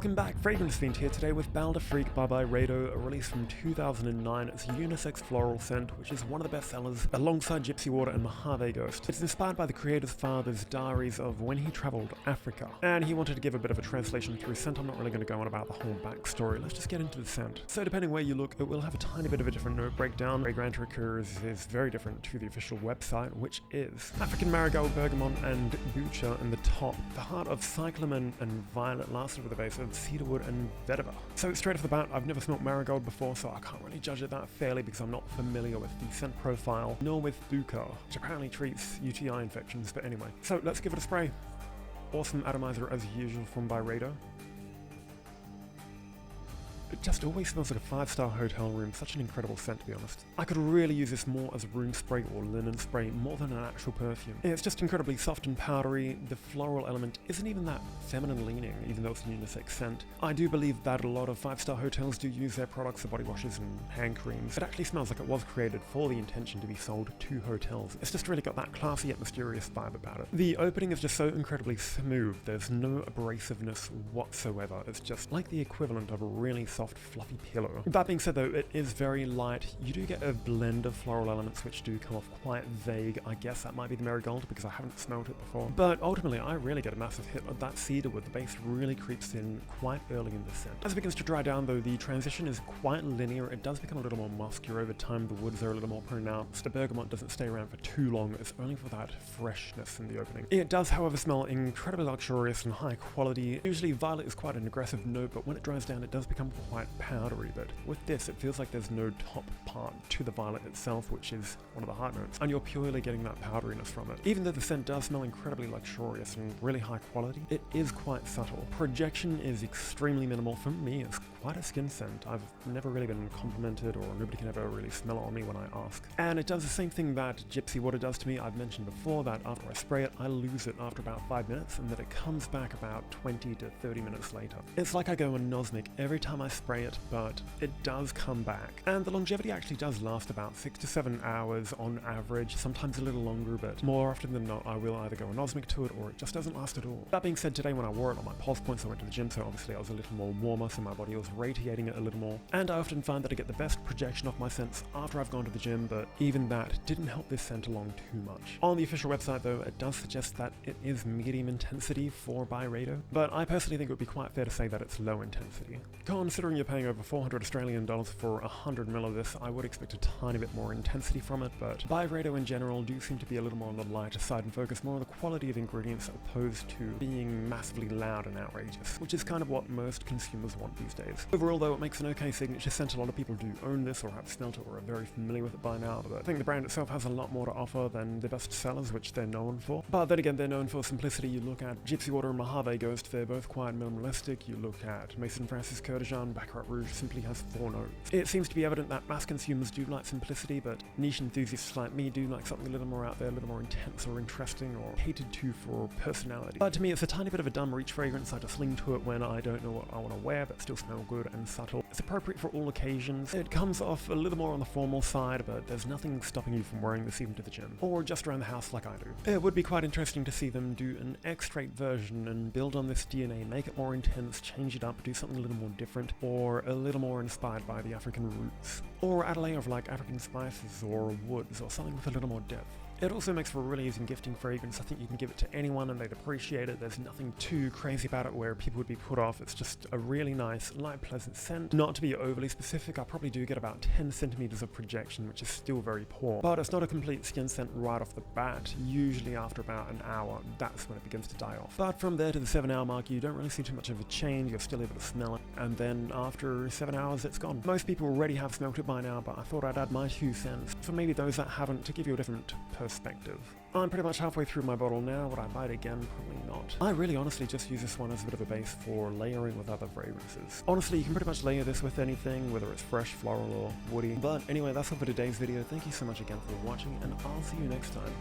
Welcome back, Fragrance Fiend here today with Balder Freak by Byredo, a release from 2009. It's a unisex floral scent, which is one of the best sellers, alongside Gypsy Water and Mojave Ghost. It's inspired by the creator's father's diaries of when he travelled Africa, and he wanted to give a bit of a translation through scent. I'm not really going to go on about the whole backstory, let's just get into the scent. So depending where you look, it will have a tiny bit of a different note breakdown. Fragrance is very different to the official website, which is African Marigold, Bergamot, and Buchu in the top. The heart of Cyclamen and Violet, lasted with a base of Cedarwood and Vetiver. So straight off the bat, I've never smelled Marigold before, so I can't really judge it that fairly because I'm not familiar with the scent profile, nor with Buchu, which apparently treats UTI infections, but anyway. So let's give it a spray. Awesome atomizer as usual from Byredo. It just always smells like a 5-star hotel room, such an incredible scent to be honest. I could really use this more as a room spray or linen spray more than an actual perfume. It's just incredibly soft and powdery. The floral element isn't even that feminine leaning, even though it's a unisex scent. I do believe that a lot of 5-star hotels do use their products for body washes and hand creams. It actually smells like it was created for the intention to be sold to hotels. It's just really got that classy yet mysterious vibe about it. The opening is just so incredibly smooth. There's no abrasiveness whatsoever. It's just like the equivalent of a really soft fluffy pillow. That being said though, it is very light. You do get a blend of floral elements which do come off quite vague. I guess that might be the Marigold because I haven't smelled it before. But ultimately I really get a massive hit of that Cedarwood. The base really creeps in quite early in the scent. As it begins to dry down though, the transition is quite linear. It does become a little more muscular over time. The woods are a little more pronounced. The Bergamot doesn't stay around for too long. It's only for that freshness in the opening. It does however smell incredibly luxurious and high quality. Usually Violet is quite an aggressive note, but when it dries down it does become quite powdery, but with this it feels like there's no top part to the violet itself, which is one of the heart notes, and you're purely getting that powderiness from it. Even though the scent does smell incredibly luxurious and really high quality, it is quite subtle. Projection is extremely minimal. For me, it's quite a skin scent. I've never really been complimented, or nobody can ever really smell it on me when I ask. And it does the same thing that Gypsy Water does to me. I've mentioned before that after I spray it, I lose it after about 5 minutes, and that it comes back about 20 to 30 minutes later. It's like I go anosmic every time I spray it, but it does come back. And the longevity actually does last about 6 to 7 hours on average, sometimes a little longer, but more often than not I will either go anosmic to it or it just doesn't last at all. That being said, today when I wore it on my pulse points, I went to the gym, so obviously I was a little more warmer, so my body was radiating it a little more. And I often find that I get the best projection of my scents after I've gone to the gym, but even that didn't help this scent along too much. On the official website though, it does suggest that it is medium intensity for Byredo, but I personally think it would be quite fair to say that it's low intensity. Considering you're paying over 400 Australian dollars for 100 ml of this, I would expect a tiny bit more intensity from it, but Byredo in general do seem to be a little more on the lighter side and focus more on the quality of ingredients opposed to being massively loud and outrageous, which is kind of what most consumers want these days. Overall though, it makes an okay signature scent. A lot of people do own this or have smelt it or are very familiar with it by now, but I think the brand itself has a lot more to offer than the best sellers, which they're known for. But then again, they're known for simplicity. You look at Gypsy Water and Mojave Ghost, they're both quite minimalistic. You look at Maison Francis Coeur de Jean, Baccarat Rouge simply has 4 notes. It seems to be evident that mass consumers do like simplicity, but niche enthusiasts like me do like something a little more out there, a little more intense or interesting or catered to for personality. But to me, it's a tiny bit of a dumb reach fragrance. I just sling to it when I don't know what I want to wear, but still smell good and subtle. It's appropriate for all occasions. It comes off a little more on the formal side, but there's nothing stopping you from wearing this even to the gym, or just around the house like I do. It would be quite interesting to see them do an X-straight version and build on this DNA, make it more intense, change it up, do something a little more different, or a little more inspired by the African roots, or add a layer of like African spices or woods or something with a little more depth. It also makes for a really easy gifting fragrance. I think you can give it to anyone and they'd appreciate it. There's nothing too crazy about it where people would be put off. It's just a really nice, light, pleasant scent. Not to be overly specific, I probably do get about 10 centimeters of projection, which is still very poor. But it's not a complete skin scent right off the bat. Usually after about an hour, that's when it begins to die off. But from there to the 7-hour mark, you don't really see too much of a change. You're still able to smell it. And then after 7 hours, it's gone. Most people already have smelt it by now, but I thought I'd add my 2 cents for maybe those that haven't, to give you a different perspective. I'm pretty much halfway through my bottle now. Would I buy it again? Probably not. I really honestly just use this one as a bit of a base for layering with other fragrances. Honestly, you can pretty much layer this with anything, whether it's fresh, floral, or woody. But anyway, that's all for today's video. Thank you so much again for watching, and I'll see you next time.